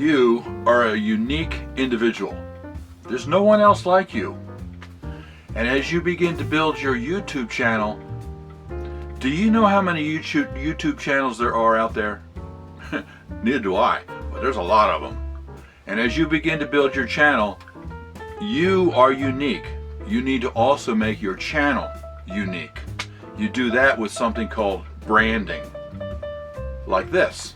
You are a unique individual. There's no one else like you. And as you begin to build your YouTube channel, do you know how many YouTube channels there are out there? Neither do I, but there's a lot of them. And as you begin to build your channel, you are unique. You need to also make your channel unique. You do that with something called branding, like this.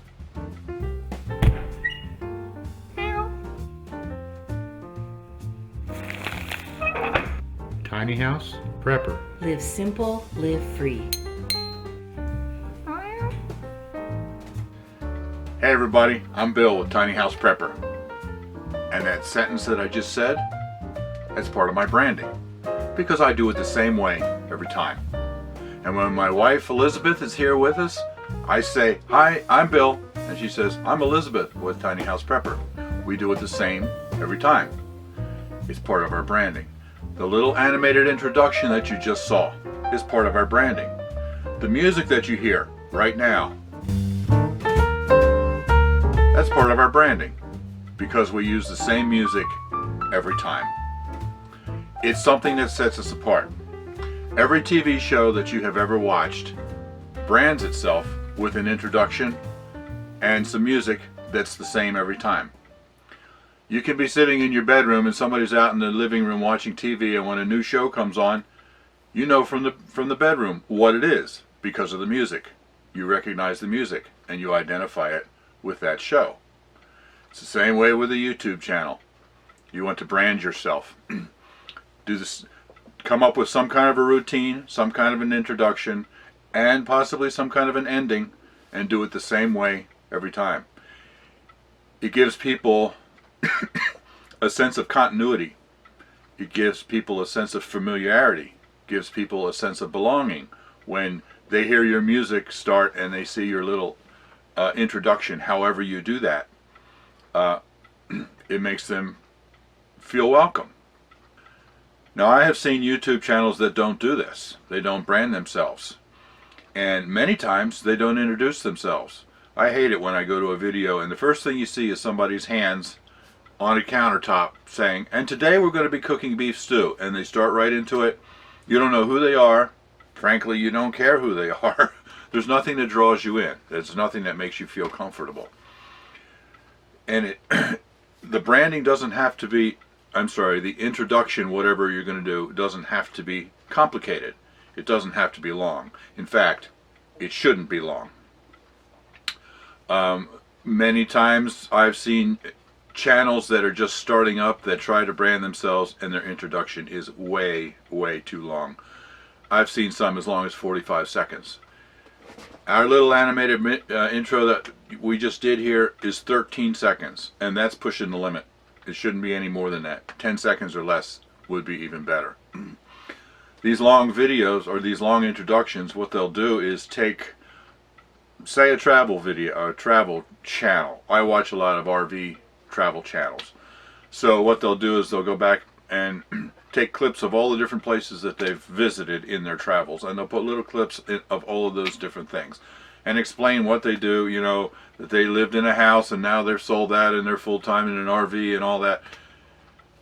Tiny House Prepper. Live simple, live free. Hey everybody, I'm Bill with Tiny House Prepper. And that sentence that I just said, that's part of my branding. Because I do it the same way every time. And when my wife Elizabeth is here with us, I say, "Hi, I'm Bill." And she says, "I'm Elizabeth with Tiny House Prepper." We do it the same every time. It's part of our branding. The little animated introduction that you just saw is part of our branding. The music that you hear right now, that's part of our branding, because we use the same music every time. It's something that sets us apart. Every TV show that you have ever watched brands itself with an introduction and some music that's the same every time. You can be sitting in your bedroom and somebody's out in the living room watching TV, and when a new show comes on, you know from the bedroom what it is because of the music. You recognize the music and you identify it with that show. It's the same way with a YouTube channel. You want to brand yourself. Do this, come up with some kind of a routine, some kind of an introduction, and possibly some kind of an ending, and do it the same way every time. It gives people a sense of continuity. It gives people a sense of familiarity. It gives people a sense of belonging when they hear your music start and they see your little introduction. However you do that, it makes them feel welcome. Now, I have seen YouTube channels that don't do this. They don't brand themselves, and many times they don't introduce themselves. I hate it when I go to a video and the first thing you see is somebody's hands on a countertop saying, "And today we're going to be cooking beef stew," and they start right into it. You don't know who they are. Frankly, you don't care who they are. There's nothing that draws you in. There's nothing that makes you feel comfortable. And the branding doesn't have to be, the introduction, whatever you're going to do, doesn't have to be complicated. It doesn't have to be long. In fact, it shouldn't be long. Many times I've seen channels that are just starting up that try to brand themselves and their introduction is way, way too long. I've seen some as long as 45 seconds. Our little animated intro that we just did here is 13 seconds, and that's pushing the limit. It shouldn't be any more than that. 10 seconds or less would be even better. These long videos or these long introductions, what they'll do is take, say, a travel video or a travel channel. I watch a lot of RV travel channels. So what they'll do is they'll go back and take clips of all the different places that they've visited in their travels, and they'll put little clips of all of those different things and explain what they do, you know, that they lived in a house and now they've sold that and they're full-time in an RV and all that.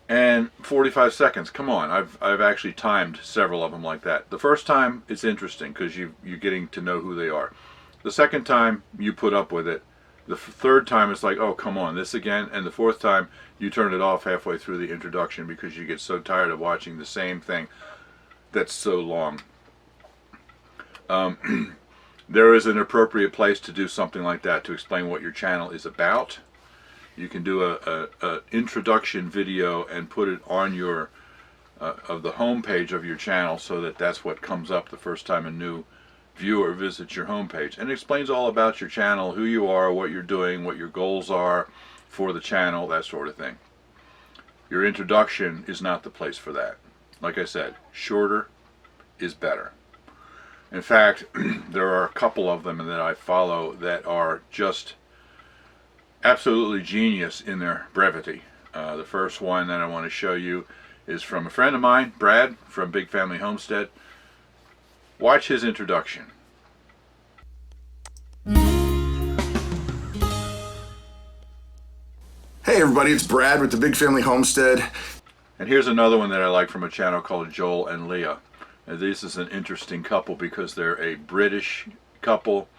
And 45 seconds, come on, I've actually timed several of them like that. The first time it's interesting because you're getting to know who they are. The second time you put up with it. The third time it's like, oh, come on, this again. And the fourth time you turn it off halfway through the introduction because you get so tired of watching the same thing that's so long. There is an appropriate place to do something like that to explain what your channel is about. You can do a introduction video and put it on your of the home page of your channel so that that's what comes up the first time a new viewer visits your homepage, and it explains all about your channel, who you are, what you're doing, what your goals are for the channel, that sort of thing. Your introduction is not the place for that. Like I said, shorter is better. In fact, there are a couple of them that I follow that are just absolutely genius in their brevity. The first one that I want to show you is from a friend of mine, Brad, from Big Family Homestead. Watch his introduction. Hey everybody, it's Brad with the Big Family Homestead. And here's another one that I like from a channel called Joel and Leah. And this is an interesting couple because they're a British couple,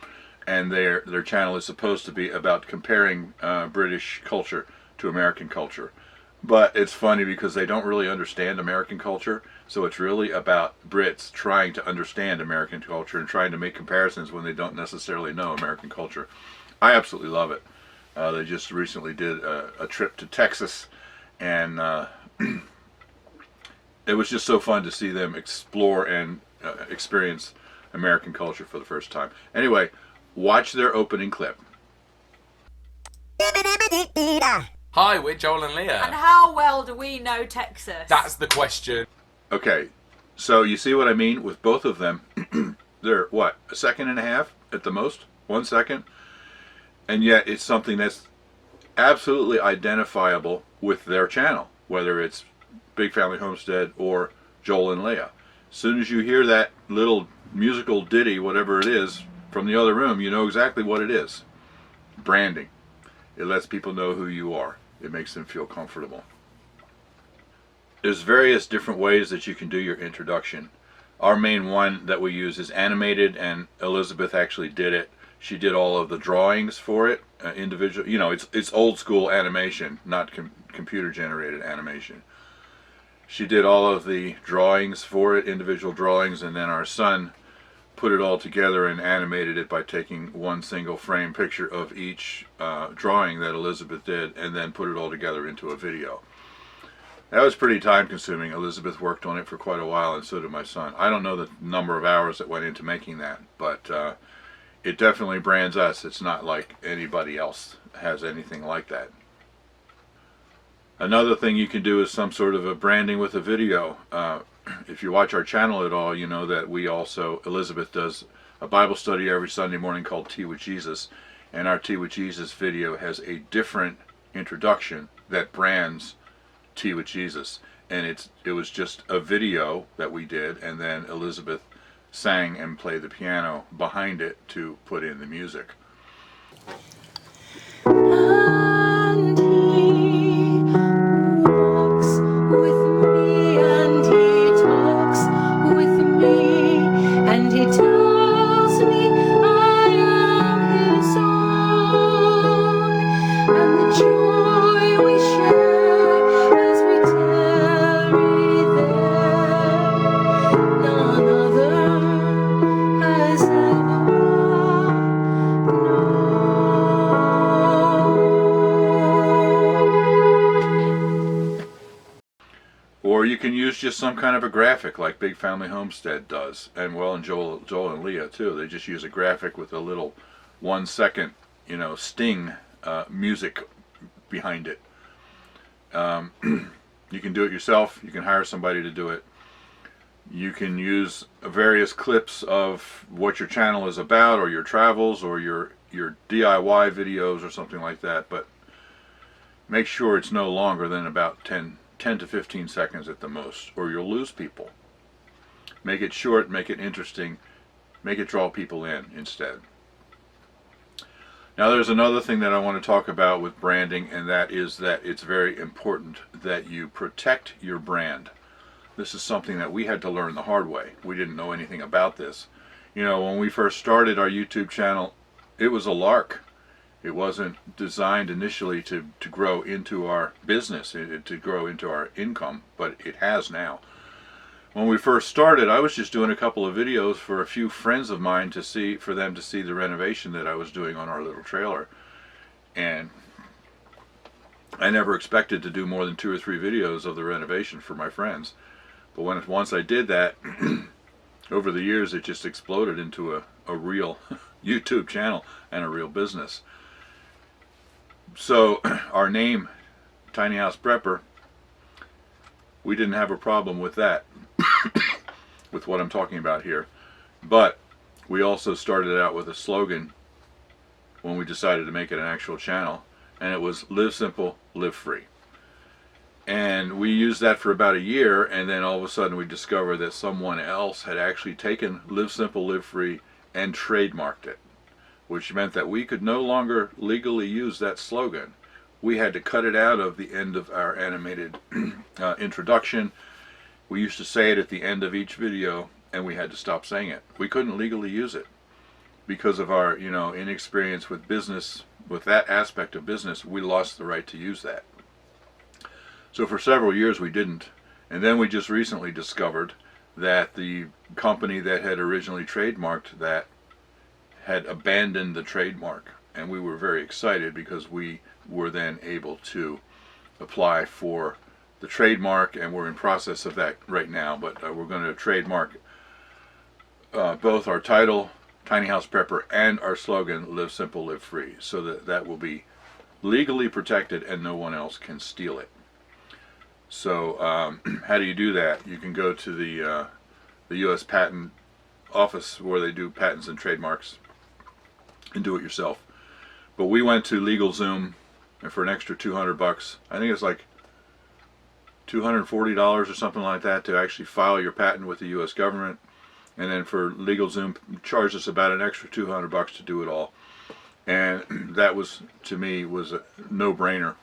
and their channel is supposed to be about comparing British culture to American culture. But it's funny because they don't really understand American culture, so it's really about Brits trying to understand American culture and trying to make comparisons when they don't necessarily know American culture. I absolutely love it. They just recently did a trip to Texas, and it was just so fun to see them explore and experience American culture for the first time. Anyway, watch their opening clip. Hi, we're Joel and Leah. And how well do we know Texas? That's the question. Okay, so you see what I mean with both of them? They're, what, a second and a half at the most? 1 second? And yet it's something that's absolutely identifiable with their channel, whether it's Big Family Homestead or Joel and Leah. As soon as you hear that little musical ditty, whatever it is, from the other room, you know exactly what it is. Branding. It lets people know who you are. It makes them feel comfortable. There's various different ways that you can do your introduction. Our main one that we use is animated, and Elizabeth actually did it. She did all of the drawings for it, individual. You know, it's old school animation, not computer generated animation. She did all of the drawings for it, individual drawings, and then our son put it all together and animated it by taking one single frame picture of each drawing that Elizabeth did, and then put it all together into a video. That was pretty time consuming. Elizabeth worked on it for quite a while, and so did my son. I don't know the number of hours that went into making that, but it definitely brands us. It's not like anybody else has anything like that. Another thing you can do is some sort of a branding with a video. If you watch our channel at all, you know that we also, Elizabeth does a Bible study every Sunday morning called Tea with Jesus, and our Tea with Jesus video has a different introduction that brands Tea with Jesus, and it was just a video that we did, and then Elizabeth sang and played the piano behind it to put in the music. And he walks with me, and he talks with me, and he tells me I am his own, and the joy we share as we tarry there, none other has ever known. Or you can use just some kind of a graphic like Big Family Homestead does, and well, and Joel and Leah too. They just use a graphic with a little 1 second, sting music behind it. You can do it yourself. You can hire somebody to do it. You can use various clips of what your channel is about, or your travels, or your DIY videos, or something like that. But make sure it's no longer than about 10 to 15 seconds at the most, or you'll lose people. Make it short, make it interesting, make it draw people in instead. Now there's another thing that I want to talk about with branding, and that is that it's very important that you protect your brand. This is something that we had to learn the hard way. We didn't know anything about this. When we first started our YouTube channel, it was a lark. It wasn't designed initially to grow into our business, to grow into our income, but it has now. When we first started, I was just doing a couple of videos for a few friends of mine for them to see the renovation that I was doing on our little trailer. And I never expected to do more than 2 or 3 videos of the renovation for my friends. But once I did that, over the years it just exploded into a real YouTube channel and a real business. So our name, Tiny House Prepper, we didn't have a problem with that, with what I'm talking about here. But we also started out with a slogan when we decided to make it an actual channel, and it was Live Simple, Live Free. And we used that for about a year, and then all of a sudden we discovered that someone else had actually taken Live Simple, Live Free and trademarked it, which meant that we could no longer legally use that slogan. we had to cut it out of the end of our animated introduction. We used to say it at the end of each video, and we had to stop saying it. We couldn't legally use it because of our, inexperience with business, with that aspect of business. We lost the right to use that. So for several years we didn't. And then we just recently discovered that the company that had originally trademarked that had abandoned the trademark. And we were very excited because we were then able to apply for the trademark, and we're in process of that right now. But we're going to trademark both our title, Tiny House Prepper, and our slogan, Live Simple, Live Free, so that will be legally protected and no one else can steal it. So how do you do that? You can go to the U.S. Patent Office where they do patents and trademarks and do it yourself. But we went to LegalZoom, and for an extra $200, I think it's like $240 or something like that, to actually file your patent with the U.S. government. And then for LegalZoom, charged us about an extra $200 to do it all. And that was, to me, was a no-brainer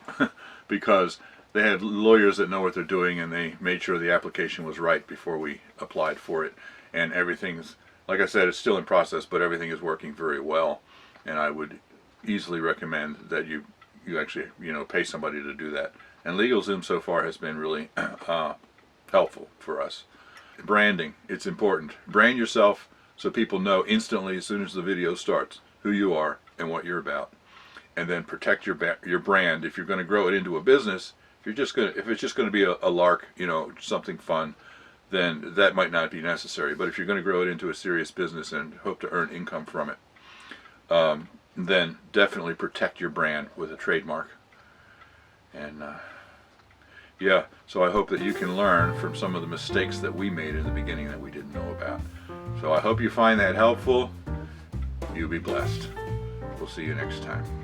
because they had lawyers that know what they're doing, and they made sure the application was right before we applied for it. And everything's, like I said, it's still in process, but everything is working very well. And I would easily recommend that you actually, pay somebody to do that. And LegalZoom so far has been really helpful for us. Branding, it's important. Brand yourself so people know instantly as soon as the video starts who you are and what you're about. And then protect your brand. If you're going to grow it into a business, if it's just going to be a lark, something fun, then that might not be necessary. But if you're going to grow it into a serious business and hope to earn income from it, then definitely protect your brand with a trademark. And yeah, so I hope that you can learn from some of the mistakes that we made in the beginning that we didn't know about. So I hope you find that helpful. You be blessed. We'll see you next time.